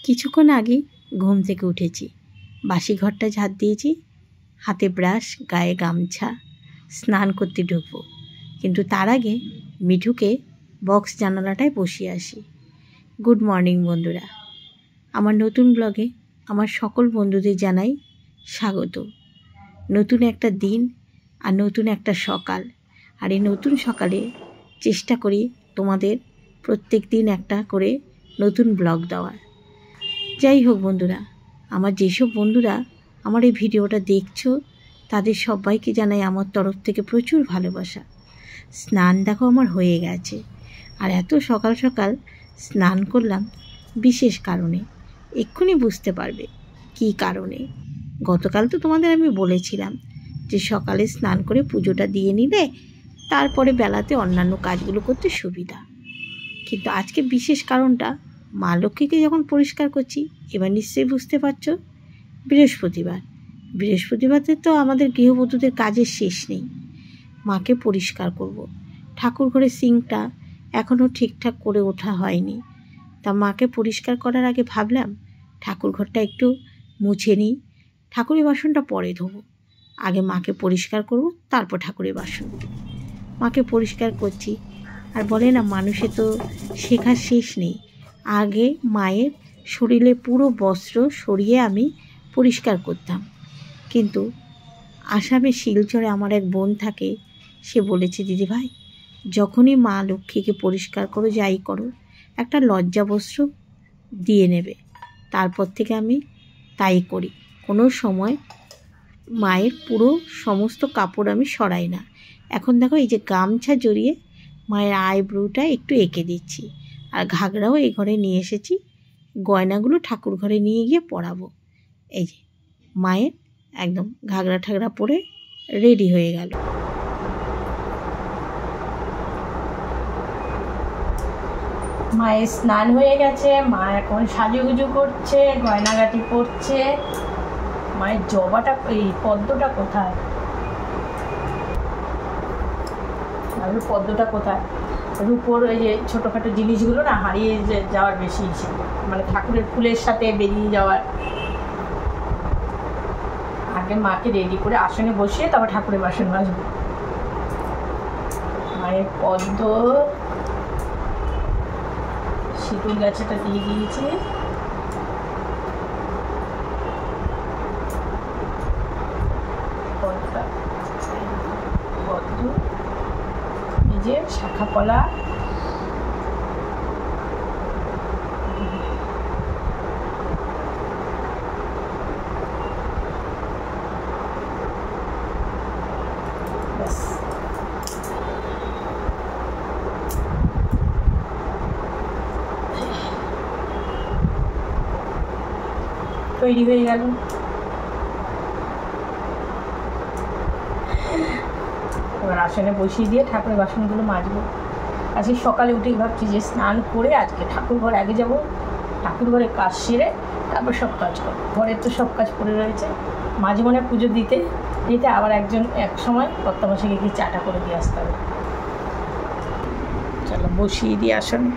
কিছুক্ষণ আগে ঘুম থেকে উঠেছি, বাসি ঘরটা ঝাড় দিয়েছি, হাতে ব্রাশ, গায়ে গামছা, স্নান করতে ঢুকবো। কিন্তু তার আগে মিঠুকে বক্স জানালাটায় বসিয়ে আসি। গুড মর্নিং বন্ধুরা, আমার নতুন ব্লগে আমার সকল বন্ধুদের জানাই স্বাগত। নতুন একটা দিন আর নতুন একটা সকাল, আর এই নতুন সকালে চেষ্টা করি তোমাদের প্রত্যেক দিন একটা করে নতুন ব্লগ দেওয়ার। যাই হোক বন্ধুরা, আমার যেসব বন্ধুরা আমার এই ভিডিওটা দেখছো তাদের সবাইকে জানাই আমার তরফ থেকে প্রচুর ভালোবাসা। স্নান দেখো আমার হয়ে গেছে, আর এত সকাল সকাল স্নান করলাম বিশেষ কারণে। এক্ষুনি বুঝতে পারবে কী কারণে। গতকাল তো তোমাদের আমি বলেছিলাম যে সকালে স্নান করে পুজোটা দিয়ে নিলে তারপরে বেলাতে অন্যান্য কাজগুলো করতে সুবিধা। কিন্তু আজকে বিশেষ কারণটা, মা লক্ষ্মীকে যখন পরিষ্কার করছি, এবার নিশ্চয়ই বুঝতে পারছ বৃহস্পতিবারে তো আমাদের গৃহবধূদের কাজের শেষ নেই। মাকে পরিষ্কার করব। ঠাকুর ঘরের সিঙ্কটা এখনও ঠিকঠাক করে ওঠা হয়নি, তা মাকে পরিষ্কার করার আগে ভাবলাম ঠাকুর ঘরটা একটু মুছে নিই। ঠাকুরের বাসনটা পরে ধোবো, আগে মাকে পরিষ্কার করব, তারপর ঠাকুরের বাসন। মাকে পরিষ্কার করছি, আর বলে না মানুষে তো শেখার শেষ নেই। আগে মায়ের শরীরে পুরো বস্ত্র সরিয়ে আমি পরিষ্কার করতাম, কিন্তু আসামে শিলচরে আমার এক বোন থাকে, সে বলেছে দিদিভাই যখনই মা লক্ষ্মীকে পরিষ্কার করো, যাই করো, একটা লজ্জা বস্ত্র দিয়ে নেবে। তারপর থেকে আমি তাই করি। কোনো সময় মায়ের পুরো সমস্ত কাপড় আমি সরাই না। এখন দেখো এই যে গামছা জড়িয়ে মায়ের আইব্রোটা একটু এঁকে দিচ্ছি, আর ঘাগরাও এই ঘরে নিয়ে এসেছি। গয়নাগুলো ঠাকুর ঘরে নিয়ে গিয়ে পরাবো। এই যে মায়ের একদম ঘাগরা ঠাগরা পরে রেডি হয়ে গেল। মায়ের স্নান হয়ে গেছে, মা এখন সাজুগুজু করছে, গয়নাগাটি পরছে। মায়ের জবাটা, এই পদ্মটা কোথায়? পদ্মটা কোথায়? রূপোর এই যে ছোটোখাটো জিনিসগুলো না হারিয়ে যাওয়ার বেশি ইচ্ছে, মানে ঠাকুরের ফুলের সাথে বেরিয়ে যাওয়ার। আগে মাকে রেডি করে আসনে বসিয়ে তারপর ঠাকুরের বাসন মাজবো। মায়ের পদ্ম, সিঁদুর গাছেটা দিয়ে দিয়েছি। পদ্ম, এই যে শাখা কলা, তৈরি হয়ে গেল। এবার আসনে বসিয়ে দিয়ে ঠাকুরের বাসনগুলো মাজবো। আজকে সকালে উঠেই ভাবছি যে স্নান করে আজকে ঠাকুর ঘর আগে যাব, ঠাকুর ঘরে কাজ সেরে তারপর সব কাজ করবো। ঘরের তো সব কাজ পড়ে রয়েছে। মাঝে মনে পুজো দিতে দিতে আবার এক সময় কর্তামশাইকে গিয়ে চাটা করে দিয়ে আসতে হবে। চলো বসিয়ে দিই আসনে,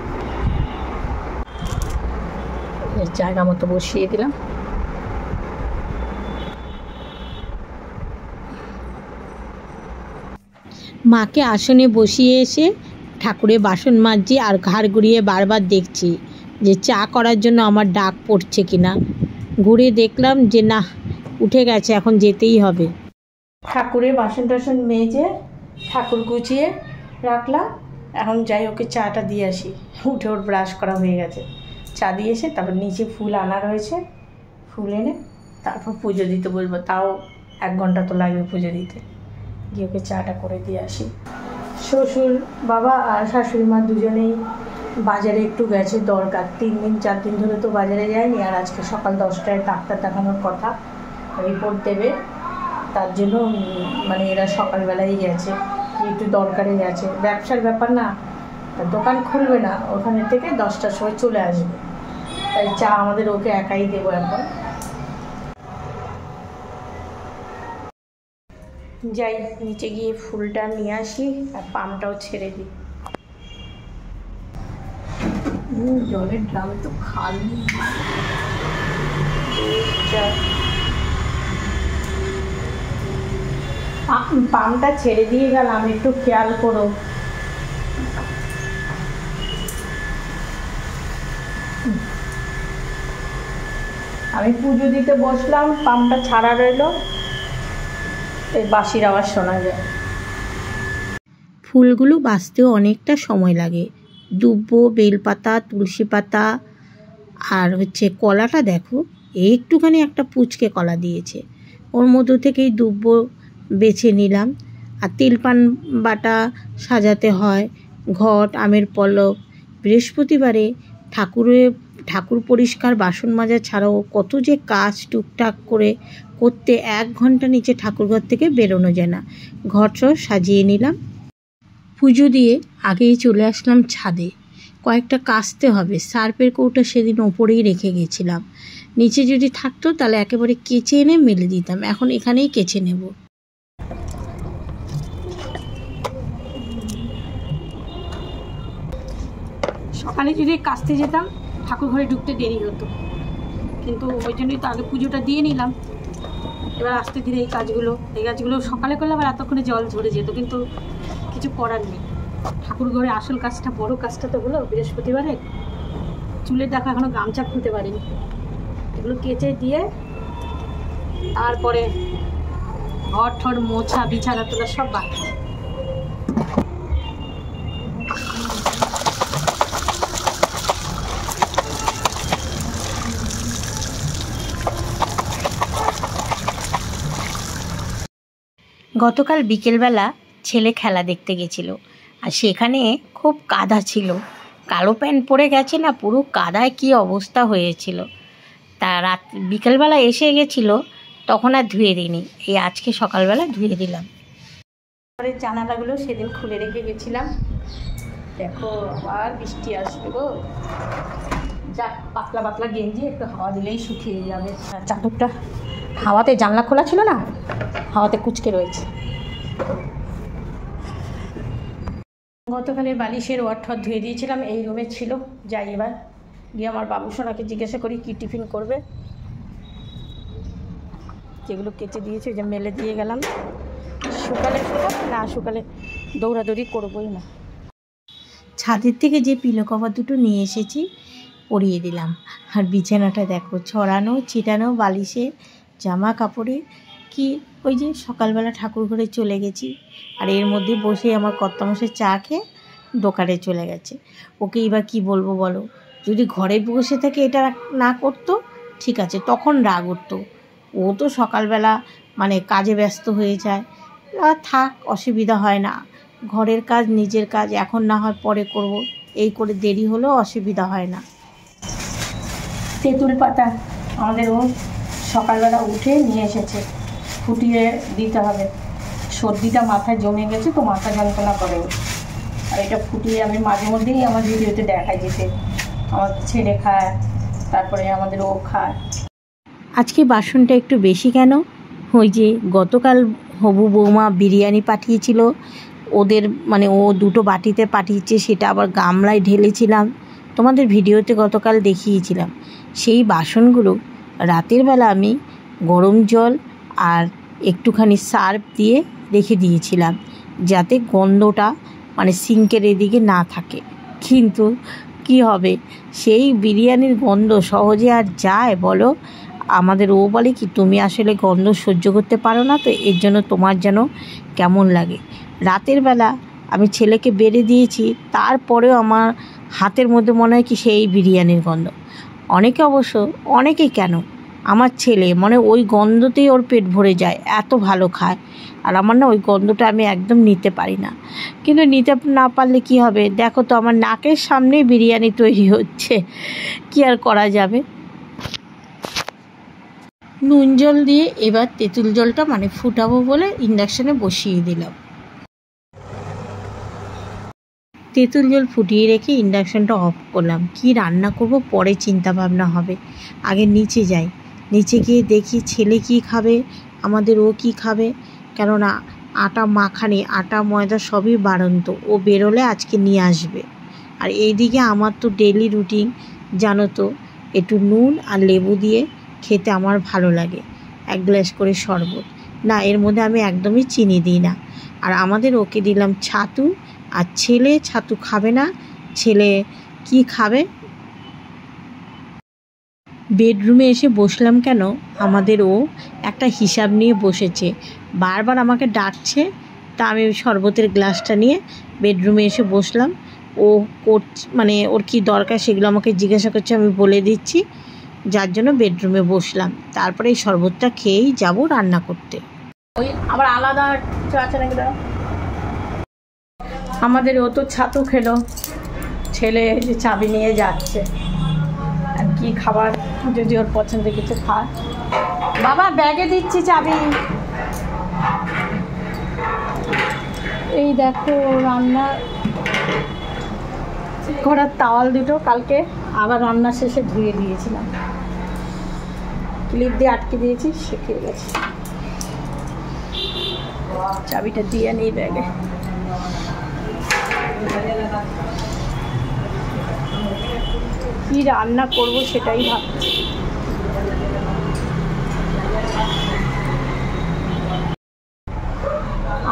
জায়গা মতো বসিয়ে দিলাম। মাকে আসনে বসিয়ে এসে ঠাকুরের বাসন মাজছি, আর ঘাড় ঘুরিয়ে বারবার দেখছি যে চা করার জন্য আমার ডাক পড়ছে কিনা। ঘুরে দেখলাম যে না, উঠে গেছে, এখন যেতেই হবে। ঠাকুরের বাসন টাসন মেজে ঠাকুর গুছিয়ে রাখলাম। এখন যাই ওকে চাটা দিয়ে আসি। উঠে ওর ব্রাশ করা হয়ে গেছে, চা দিয়ে এসে তারপর নিচে ফুল আনা রয়েছে, ফুল এনে তারপর পুজো দিতে বলবো। তাও 1 ঘন্টা তো লাগবে পুজো দিতে। গিয়ে ওকে চাটা করে দিয়ে আসি। শ্বশুর বাবা আর শাশুড়ি মা দুজনেই বাজারে একটু গেছে দরকার। 3 দিন 4 দিন ধরে তো বাজারে যায়নি, আর আজকে সকাল 10টায় ডাক্তার দেখানোর কথা, রিপোর্ট দেবে। তার জন্য মানে এরা সকালবেলাই গেছে, একটু দরকারে গেছে। ব্যবসার ব্যাপার না, দোকান খুলবে না, ওখানে থেকে 10টার সময় চলে আসবে। তাই চা আমাদের ওকে একাই দেবো এখন। যাই নিচে গিয়ে ফুলটা নিয়ে আসি আর পামটাও ছেড়ে দিই। জলের ড্রাম তো খালি। বাচ্চা। পাম্পটা ছেড়ে দিয়ে গেলাম, একটু খেয়াল করো। আমি পুজো দিতে বসলাম, পাম্পটা ছাড়া রইলো, এই বাঁশির আওয়াজ শোনা যায়। ফুলগুলো বাঁচতেও অনেকটা সময় লাগে। দুব্বো, বেলপাতা, তুলসী পাতা আর হচ্ছে কলাটা দেখো, একটুখানি একটা পুচকে কলা দিয়েছে, ওর মধ্য থেকেই দুব্বো বেছে নিলাম। আর তেলপান বাটা সাজাতে হয়, ঘট, আমের পল্লব। বৃহস্পতিবারে ঠাকুর পরিষ্কার, বাসন মাজা ছাড়াও কত যে কাজ টুকটাক করে করতে 1 ঘন্টা নিচে ঠাকুরঘর থেকে বেরোনো যায় না। ঘর সব সাজিয়ে নিলাম। পুজো দিয়ে আগেই চলে আসলাম ছাদে, কয়েকটা কাচতে হবে। সার্ফের কৌটা সেদিন ওপরেই রেখে গেছিলাম, নিচে যদি থাকতো তাহলে একেবারে কেচে এনে মেলে দিতাম, এখন এখানেই কেচে নেব। সকালে যদি কাচতে যেতাম ঠাকুর ঘরে ঢুকতে দেরি হতো, কিন্তু ওই জন্যই তো আগে পুজোটা দিয়ে নিলাম। এবার আস্তে ধীরে এই কাজগুলো সকালে করলে আবার এতক্ষণে জল ঝরে যেত, কিন্তু কিছু করার নেই। ঠাকুর ঘরে আসল কাজটা, বড় কাজটা তো হলো বৃহস্পতিবারে। চুলের দেখো এখনো গামছা খুলতে পারিনি, এগুলো কেচে দিয়ে তারপরে ঘর ঠর মোছা, বিছানা তোলা সব বাকি। গতকাল বিকেলবেলা ছেলে খেলা দেখতে গেছিল, আর সেখানে খুব কাদা ছিল। কালো প্যান্ট পরে গেছে না, পুরো কাদায় কি অবস্থা হয়েছিল। তা বিকেলবেলা এসে গেছিল, তখন আর ধুয়ে দিইনি, এই আজকে সকালবেলা ধুয়ে দিলাম। ঘরের জানালাগুলো সেদিন খুলে রেখে গেছিলাম, দেখো আবার বৃষ্টি আসবে গো। যাক, পাতলা পাতলা গেঞ্জি একটু হাওয়া দিলেই শুকিয়ে যাবে। চাদরটা হাওয়াতে, জানলা খোলা ছিল না, হাওয়াতে কুচকে রয়েছে। গতকালের বালিশের ওয়ারঠর ধুয়ে দিয়েছিলাম, এই রুমে ছিল। যাই এবার গিয়ে আমার বাবু সোনাকে জিজ্ঞাসা করি কী টিফিন করবে। যেগুলো কেচে দিয়েছে যে মেলে দিয়ে গেলাম, শুকালে দৌড়াদৌড়ি করবোই না। ছাদের থেকে যে পিলো কভার দুটো নিয়ে এসেছি পরিয়ে দিলাম। আর বিছানাটা দেখো, ছড়ানো ছিটানো বালিশে, জামা কাপড়ে। কি ওই যে সকালবেলা ঠাকুর ঘরে চলে গেছি, আর এর মধ্যে বসে আমার কর্তামশাই চা খেয়ে দোকানে চলে গেছে। ওকে এবার কি বলবো বলো? যদি ঘরে বসে থেকে এটা না করতো ঠিক আছে, তখন রাগ উঠতো। ও তো সকালবেলা মানে কাজে ব্যস্ত হয়ে যায়, আর থাক, অসুবিধা হয় না। ঘরের কাজ, নিজের কাজ এখন না হয় পরে করব, এই করে দেরি হলেও অসুবিধা হয় না। তেঁতুল পাতা আমাদের ও সকালবেলা উঠে নিয়ে এসেছে, ফুটিয়ে দিতে হবে। সর্দিটা মাথায় জমে গেছে তো, মাথা যন্ত্রণা করে। আর এটা ফুটিয়ে আমি মাঝে মধ্যেই আমার ভিডিওতে দেখাই, যেতে আমার ছেলে খায়, তারপরে আমাদের ও খায়। আজকে বাসনটা একটু বেশি কেন? ওই যে গতকাল হবু বৌমা বিরিয়ানি পাঠিয়েছিল, ওদের মানে ও 2টো বাটিতে পাঠিয়েছে, সেটা আবার গামলায় ঢেলেছিলাম, তোমাদের ভিডিওতে গতকাল দেখিয়েছিলাম। সেই বাসনগুলো রাতের বেলা আমি গরম জল আর একটুখানি সার্ফ দিয়ে রেখে দিয়েছিলাম, যাতে গন্ধটা মানে সিঙ্কের এদিকে না থাকে। কিন্তু কি হবে, সেই বিরিয়ানির গন্ধ সহজে আর যায় বলো? আমাদের ও বলে কি, তুমি আসলে গন্ধ সহ্য করতে পারো না, তো এর জন্য তোমার যেন কেমন লাগে। রাতের বেলা আমি ছেলেকে বেড়ে দিয়েছি, তারপরেও আমার হাতের মধ্যে মনে হয় কি সেই বিরিয়ানির গন্ধ। অনেকেই কেন, আমার ছেলে মানে ওই গন্ধতেই ওর পেট ভরে যায়, এত ভালো খায়। আর আমার না ওই গন্ধটা আমি একদম নিতে পারি না। কিন্তু নিতে না পারলে কি হবে, দেখো তো আমার নাকের সামনেই বিরিয়ানি তৈরি হচ্ছে, কি আর করা যাবে। নুন জল দিয়ে এবার তেঁতুল জলটা মানে ফুটাবো বলে ইন্ডাকশানে বসিয়ে দিলাম। তেঁতুল জল ফুটিয়ে রেখে ইন্ডাকশানটা অফ করলাম। কি রান্না করব পরে চিন্তা ভাবনা হবে, আগে নিচে যাই। নিচে গিয়ে দেখি ছেলে কি খাবে, আমাদের ও কি খাবে। কেননা আটা মাখানি, আটা ময়দা সবই বাড়ন্ত, ও বেরোলে আজকে নিয়ে আসবে। আর এইদিকে আমার তো ডেলি রুটিন জানো তো, একটু নুন আর লেবু দিয়ে খেতে আমার ভালো লাগে, 1 গ্লাস করে শরবত। না, এর মধ্যে আমি একদমই চিনি দিই না। আর আমাদের ওকে দিলাম ছাতু, আর ছেলে ছাতু খাবে না। ছেলে কি খাবে? বেডরুমে এসে বসলাম কেন, আমাদের ও একটা হিসাব নিয়ে বসেছে, বারবার আমাকে ডাকছে। তা আমি ওই শরবতের গ্লাসটা নিয়ে বেডরুমে এসে বসলাম। ও মানে ওর কি দরকার সেগুলো আমাকে জিজ্ঞাসা করছে, আমি বলে দিচ্ছি, যার জন্য বেডরুমে বসলাম। তারপরে এই শরবতটা খেয়েই যাব রান্না করতে। ওই আবার আলাদা আছে নাকি? আমাদের ও তো ছাতু খেলো, ছেলে যে চাবি নিয়ে যাচ্ছে। আর কি খাবার যদি ওর পছন্দের কিছু খায়। বাবা ব্যাগে দিচ্ছি চাবি। এই দেখো রান্না করার তাওয়াল দুটো কালকে আবার রান্না শেষে ধুয়ে দিয়েছিলাম, ক্লিপ দিয়ে আটকে দিয়েছি, শুকিয়ে গেছে। চাবিটা দিয়ে নিই ব্যাগে। কি রান্না করব সেটাই ভাবছি।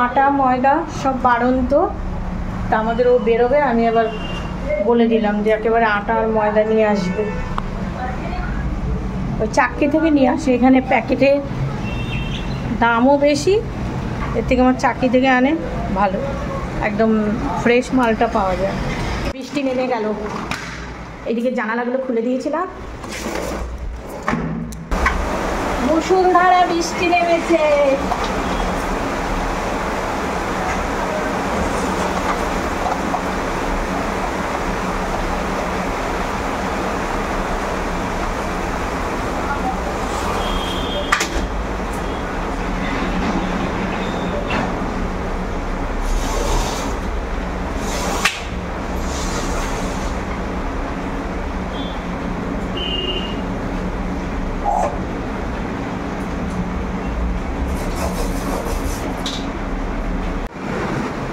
আটা ময়দা সব বাড়ন্ত, তা আমাদের ও বেরোবে, আমি আবার বলে দিলাম যে একেবারে আটা আর ময়দা নিয়ে আসবে। ওই চাক্কি থেকে নিয়ে আসে, এখানে প্যাকেটে দামও বেশি, এর থেকে আমার চাক্কি থেকে আনে ভালো, একদম ফ্রেশ মালটা পাওয়া যায়। বৃষ্টি নেমে গেল, এদিকে জানালাগুলো খুলে দিয়েছিলাম, মুষলধারে বৃষ্টি নেমেছে।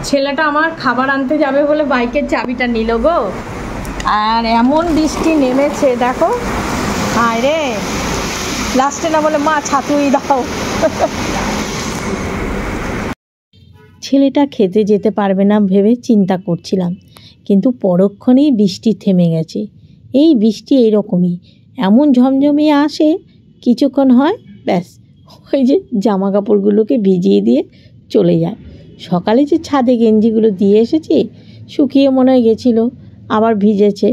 ছেলেটা আমার খাবার আনতে যাবে বলে বাইকের চাবিটা নিল গো, আর এমন বৃষ্টি নেমেছে দেখো। হায় রে, লাস্টে না বলে মা ছাতুই দাও। ছেলেটা খেতে যেতে পারবে না ভেবে চিন্তা করছিলাম, কিন্তু পরক্ষণেই বৃষ্টি থেমে গেছে। এই বৃষ্টি এইরকমই, এমন ঝমঝমিয়ে আসে, কিছুক্ষণ হয়, ব্যাস ওই যে জামা কাপড়গুলোকে ভিজিয়ে দিয়ে চলে যায়। সকালে যে ছাদে গেঞ্জিগুলো দিয়ে এসেছি, শুকিয়ে মনে হয় গেছিলো, আবার ভিজেছে,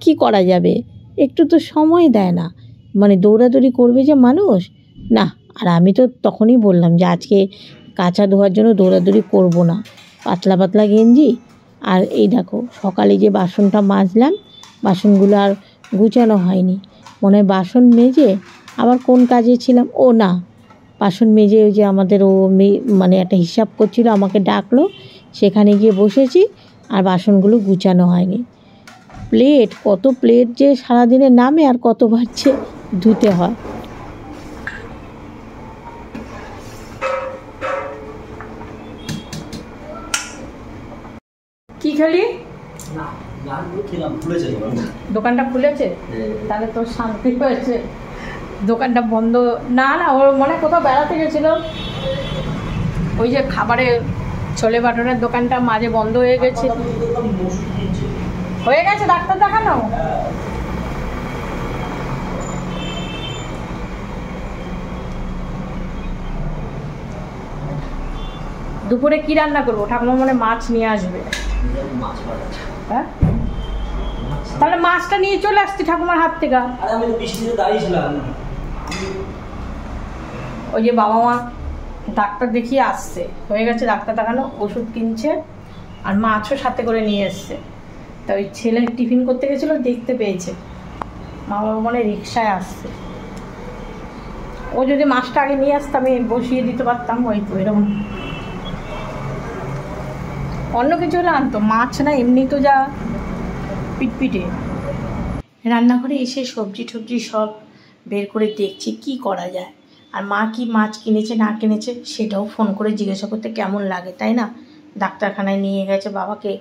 কি করা যাবে, একটু তো সময় দেয় না, মানে দৌড়াদৌড়ি করবে যে মানুষ না। আর আমি তো তখনই বললাম যে আজকে কাঁচা ধোয়ার জন্য দৌড়াদৌড়ি করব না, পাতলা পাতলা গেঞ্জি। আর এই দেখো সকালে যে বাসনটা মাজলাম, বাসনগুলো আর গুছানো হয়নি, মনে হয় বাসন মেজে আবার কোন কাজে ছিলাম, ও না বাসন মেজে ওই যে আমাদের ও মানে একটা হিসাব করছিল, আমাকে ডাকলো, সেখানে গিয়ে বসেছি, আর বাসনগুলো গুছানো হয়নি। প্লেট, কত প্লেট যে সারাদিনে নামে আর কতবার যে ধুতে হয়। কি খেলি? দোকানটা খুলেছে, তাহলে তোর শান্তি হয়েছে। দোকানটা বন্ধ না, না ওর মনে কোথাও বেড়াতে গেছিল, ওই যে খাবারে ছোলে বাটনের দোকানটা মাঝে বন্ধ হয়ে গেছে। হয়ে গেছে, ডাক্তার দেখানো? দুপুরে কি রান্না করবো? ঠাকুমা মনে মাছ নিয়ে আসবে। হ্যাঁ, তাহলে মাছটা নিয়ে চলে আসছি ঠাকুমার হাত থেকে। ওই যে বাবা মা ডাক্তার দেখিয়ে আসছে, হয়ে গেছে ডাক্তার দেখানো, ওষুধ কিনছে, আর মাছও সাথে করে নিয়ে এসছে। তা ওই ছেলে টিফিন করতে গেছিলো, দেখতে পেয়েছে, মা বাবা মনে রিক্সায় আসছে। ও যদি মাছটা আগে নিয়ে আসতো আমি বসিয়ে দিতে পারতাম, ওই তো এরকম। অন্য কিছু হলে আনতো, মাছ না, এমনি তো যা পিটপিটে। রান্নাঘরে এসে সবজি টবজি সব বের করে দেখছি কি করা যায়। আর মা কি মাছ কিনেছে না কিনেছে সেটাও ফোন করে জিজ্ঞাসা করতে কেমন লাগে, তাই না? ডাক্তারখানায় নিয়ে গেছে বাবাকে,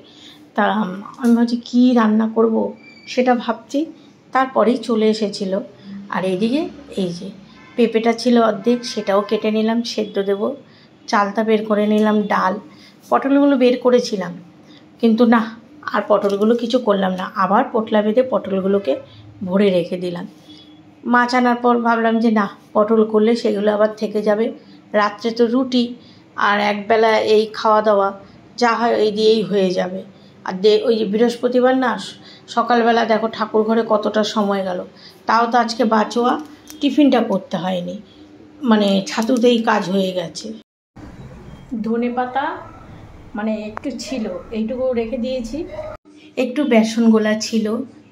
তা আমি ভাবছি কী রান্না করব সেটা ভাবছি। তারপরেই চলে এসেছিলো, আর এইদিকে এই যে পেঁপেটা ছিল অর্ধেক, সেটাও কেটে নিলাম, সেদ্ধ দেবো। চালটা বের করে নিলাম, ডাল, পটলগুলো বের করেছিলাম কিন্তু না, আর পটলগুলো কিছু করলাম না, আবার পোটলা বেঁধে পটলগুলোকে ভরে রেখে দিলাম। মাছ আনার পর ভাবলাম যে না, পটল করলে সেগুলো আবার থেকে যাবে, রাত্রে তো রুটি আর একবেলা এই খাওয়া দাওয়া যা হয় এই দিয়েই হয়ে যাবে। আর ওই যে বৃহস্পতিবার না, সকালবেলা দেখো ঠাকুর ঘরে কতটা সময় গেল, তাও তো আজকে বাঁচোয়া টিফিনটা করতে হয়নি, মানে ছাতুতেই কাজ হয়ে গেছে। ধনে পাতা মানে একটু ছিল, এইটুকু রেখে দিয়েছি, একটু বেসন গোলা ছিল,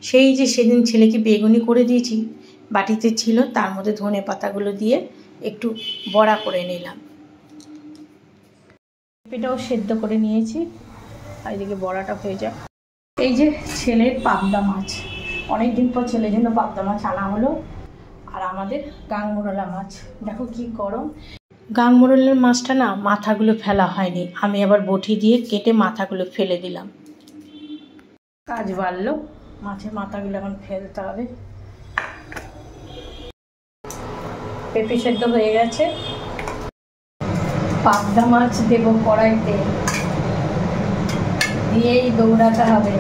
সেই যে সেদিন ছেলেকে বেগুনি করে দিয়েছি বাটিতে ছিল, তার মধ্যে ধনে পাতাগুলো দিয়ে একটু বড়া করে নিলাম। পেঁপেটাও সেদ্ধ করে নিয়েছি, আর এদিকে বড়াটা হয়ে যায়। এই যে ছেলের পাবদা মাছ, অনেক দিন পর ছেলের জন্য পাবদা মাছ আনা হলো। আর আমাদের গাংমোরলা মাছ, দেখো কি গরম। গাংমোরলার মাছটা না মাথাগুলো ফেলা হয়নি, আমি আবার বটি দিয়ে কেটে মাথাগুলো ফেলে দিলাম। কাজ বাড়লো, মাছের মাথাগুলো এখন ফেলতে হবে। পেঁপে সেদ্ধ হয়ে গেছে, পাবদা মাছ দেব কড়াইতে, দিয়েই দৌড়াতে হবে।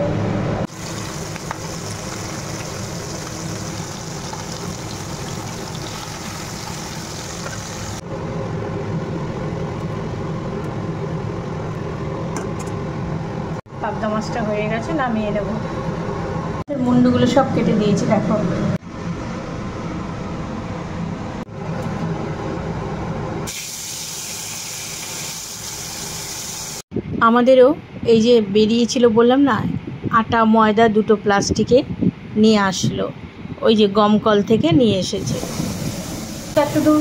পাবদা মাছটা হয়ে গেছে, নামিয়ে নেব। মুন্ডুগুলো সব কেটে দিয়েছি, দেখো। আমাদেরও এই যে বেরিয়েছিল বললাম না, আটা ময়দা দুটো প্লাস্টিকে নিয়ে আসলো, ওই যে গমকল থেকে নিয়ে এসেছে। শুধু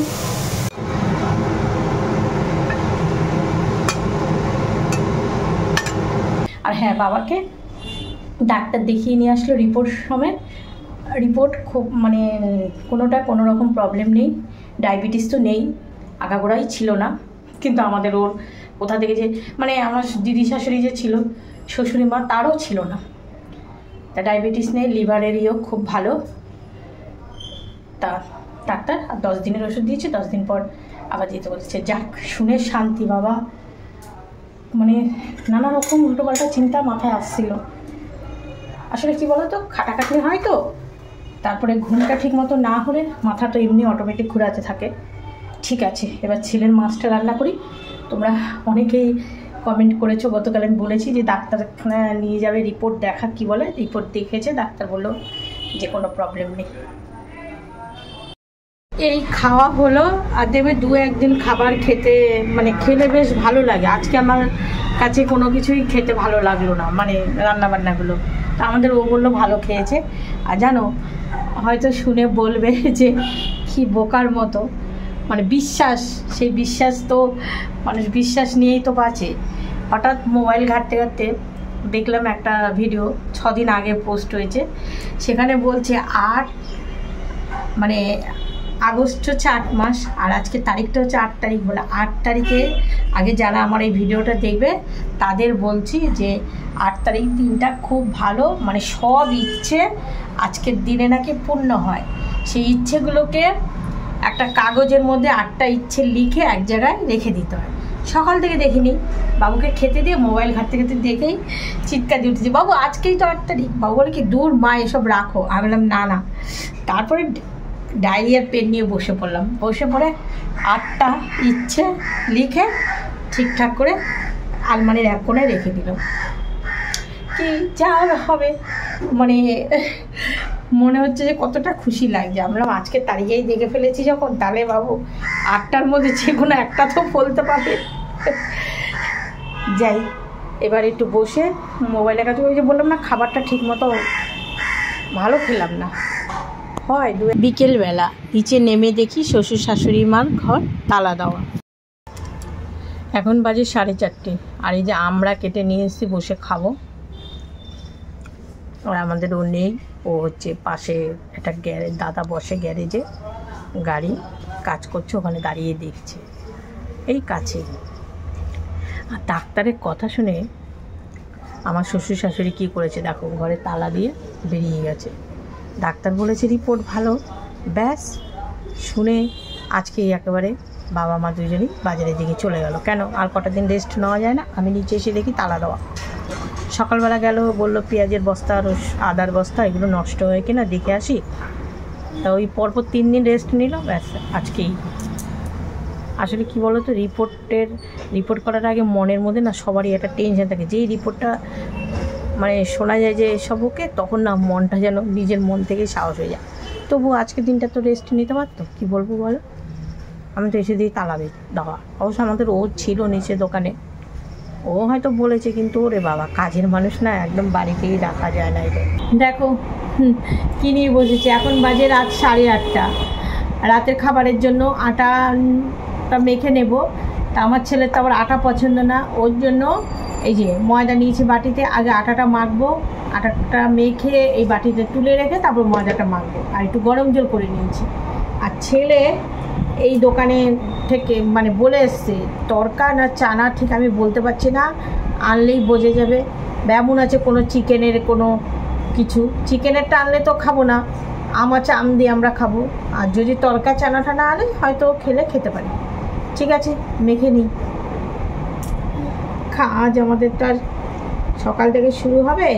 আর হ্যাঁ, বাবাকে ডাক্তার দেখিয়ে নিয়ে আসলো রিপোর্ট সমেত। রিপোর্ট খুব মানে কোনো রকম প্রবলেম নেই, ডায়াবেটিস তো নেই, আগাগোড়াই ছিল না, কিন্তু আমাদের ওর কোথা থেকে যে মানে আমার দিদি শাশুড়ি যে ছিল, শ্বশুরি মা, তারও ছিল না। তা ডায়াবেটিস নেই, লিভারের ইয়েও খুব ভালো। তা ডাক্তার আর 10 দিনের ওষুধ দিয়েছে, 10 দিন পর আবার দিতে বলেছে। যাক, শুনে শান্তি বাবা। মানে নানা রকম উল্টোপাল্টা চিন্তা মাথায় আসছিল। আসলে কি বলো তো, খাটাখাটনি হয় তো, তারপরে ঘুমটা ঠিক মতো না হলে মাথা তো এমনি অটোমেটিক ঘুরাতে থাকে। ঠিক আছে, এবার ছেলের মাছটা রান্না করি। তোমরা অনেকেই কমেন্ট করেছো, গতকাল আমি বলেছি যে ডাক্তারখানা নিয়ে যাবে রিপোর্ট দেখা, কি বলে, রিপোর্ট দেখেছে, ডাক্তার বললো যে কোনো প্রবলেম নেই। এই খাওয়া হলো, আর দেবে 2-1 দিন খাবার খেতে মানে খেলে বেশ ভালো লাগে। আজকে আমার কাছে কোনো কিছুই খেতে ভালো লাগলো না, মানে রান্নাবান্নাগুলো। তা আমাদের ও বললো ভালো খেয়েছে। আর জানো, হয়তো শুনে বলবে যে কি বোকার মতো, মানে বিশ্বাস, সেই বিশ্বাস তো মানুষ বিশ্বাস নিয়েই তো বাঁচে। হঠাৎ মোবাইল ঘাঁটতে ঘাঁটতে দেখলাম একটা ভিডিও, 6 দিন আগে পোস্ট হয়েছে, সেখানে বলছে মানে আগস্ট হচ্ছে 8 মাস, আর আজকে তারিখটা হচ্ছে 8 তারিখ, বলে 8 তারিখে আগে যারা আমার এই ভিডিওটা দেখবে তাদের বলছি যে 8 তারিখ দিনটা খুব ভালো, মানে সব ইচ্ছে আজকের দিনে নাকি পূর্ণ হয়। সেই ইচ্ছেগুলোকে একটা কাগজের মধ্যে 8টা ইচ্ছে লিখে এক জায়গায় রেখে দিতে হয়। সকাল থেকে দেখিনি, বাবুকে খেতে দিয়ে মোবাইল ঘাঁটতে ঘাঁটতে দেখেই চিৎকার দিয়ে উঠেছি, বাবু আজকেই তো 8 তারিখ। বাবু বলে কি, দূর মা, এসব রাখো। আমি বললাম না। তারপরে ডায়েরি আর পেন নিয়ে বসে পড়লাম, বসে পড়ে 8টা ইচ্ছে লিখে ঠিকঠাক করে আলমারির এক কোণে রেখে দিলাম। কি যা হবে, মানে মনে হচ্ছে যে কতটা খুশি লাগছে। আমরা আজকে তারিখেই দেখে ফেলেছি যখন, তাহলে বাবু 8টার মধ্যে যে কোনো একটা তো বলতে পারবে। যাই, এবার একটু বসে মোবাইলের কাছে, ওই যে বললাম না, খাবারটা ঠিক মতো ভালো খেলাম না। হয় বিকেলবেলা নিচে নেমে দেখি শ্বশুর শাশুড়ি মার ঘর তালা দেওয়া। এখন বাজে 4:30, আর এই যে আমরা কেটে নিয়ে এসেছি, বসে খাবো। আর আমাদের ও নেই, ও হচ্ছে পাশে একটা দাদা বসে গ্যারেজে, গাড়ি কাজ করছে, ওখানে দাঁড়িয়ে দেখছে, এই কাছে। আর ডাক্তারের কথা শুনে আমার শ্বশুর শাশুড়ি কী করেছে দেখো, ঘরে তালা দিয়ে বেরিয়ে গেছে। ডাক্তার বলেছে রিপোর্ট ভালো, ব্যাস শুনে আজকে একেবারে বাবা মা দুজনেই বাজারের দিকে চলে গেল। কেন আর কটা দিন রেস্ট নেওয়া যায় না? আমি নিচে এসে দেখি তালা দেওয়া। সকালবেলা গেল, বললো পেঁয়াজের বস্তা আর আদার বস্তা এগুলো নষ্ট হয়ে কিনা দেখে আসি। তা ওই পরপর 3 দিন রেস্ট নিল, ব্যাস আজকেই। আসলে কি বলো তো, রিপোর্ট করার আগে মনের মধ্যে না সবারই একটা টেনশন থাকে। যেই রিপোর্টটা মানে শোনা যায় যে এসব ওকে, তখন না মনটা যেন নিজের মন থেকেই সাহস হয়ে যায়। তবু আজকের দিনটা তো রেস্ট নিতে পারতো, কী বলবো বলো। আমি তো এসে দিয়ে তালা দেওয়া। অবশ্য আমাদের ও ছিল নিচে দোকানে, ও হয়তো বলেছে, কিন্তু ওরে বাবা কাজের মানুষ না, একদম বাড়িতেই রাখা যায় না। এটা দেখো কী নিয়ে বসেছে। এখন বাজে রাত 8:30। রাতের খাবারের জন্য আটাটা মেখে নেব। তা আমার ছেলের তো আবার আটা পছন্দ না, ওর জন্য এই যে ময়দা নিয়েছি বাটিতে। আগে আটাটা মাখবো, আটাটা মেখে এই বাটিতে তুলে রেখে তারপর ময়দাটা মাখবো। আর একটু গরম জল করে নিয়েছি। আর ছেলে এই দোকানে থেকে মানে বলে এসছে তরকা না চানা, ঠিক আমি বলতে পারছি না, আনলেই বোঝা যাবে। এমন আছে কোনো চিকেনের কোনো কিছু, চিকেনেরটা আনলে তো খাবো না, আম দিয়ে আমরা খাবো। আর যদি তরকা চানাটা না আনে হয়তো খেতে পারি। ঠিক আছে, মেখে নিই। আজ আমাদের তো আর সকাল থেকে শুরু হবে,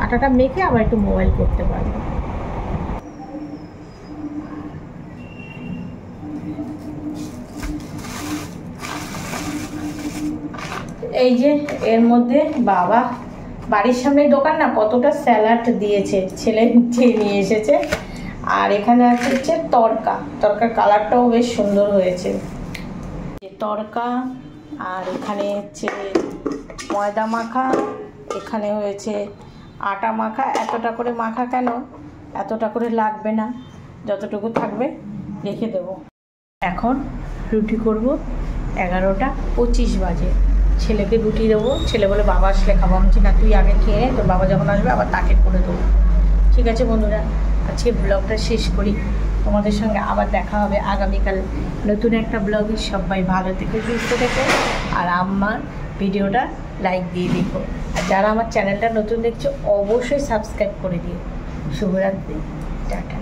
আটাটা মেখে আবার একটু মোবাইল করতে পারবো। এই যে এর মধ্যে বাবা বাড়ির সামনে দোকান না, কতটা স্যালাড দিয়েছে, ছেলে নিয়ে এসেছে। আর এখানে আছে হচ্ছে তরকার কালারটাও বেশ সুন্দর হয়েছে। তরকা, আর এখানে হচ্ছে ময়দা মাখা, এখানে হয়েছে আটা মাখা। এতটা করে মাখা কেন? এতটা করে লাগবে না, যতটুকু থাকবে রেখে দেবো। এখন রুটি করব। 11:25 বাজে। ছেলেকে রুটি দেবো। ছেলে বলে বাবা আসলে খাবো। আমি বলছি না, তুই আগে খেয়ে নে, তোর বাবা যখন আসবে আবার তাকে করে দেবো। ঠিক আছে বন্ধুরা, আজকে ব্লগটা শেষ করি। তোমাদের সঙ্গে আবার দেখা হবে আগামীকাল নতুন একটা ব্লগে। সবাই ভালো থেকে সুস্থ থেকো, আর আমার ভিডিওটা লাইক দিয়ে দেখো। আর যারা আমার চ্যানেলটা নতুন দেখছো অবশ্যই সাবস্ক্রাইব করে দিও। শুভরাত্রি, টাটা।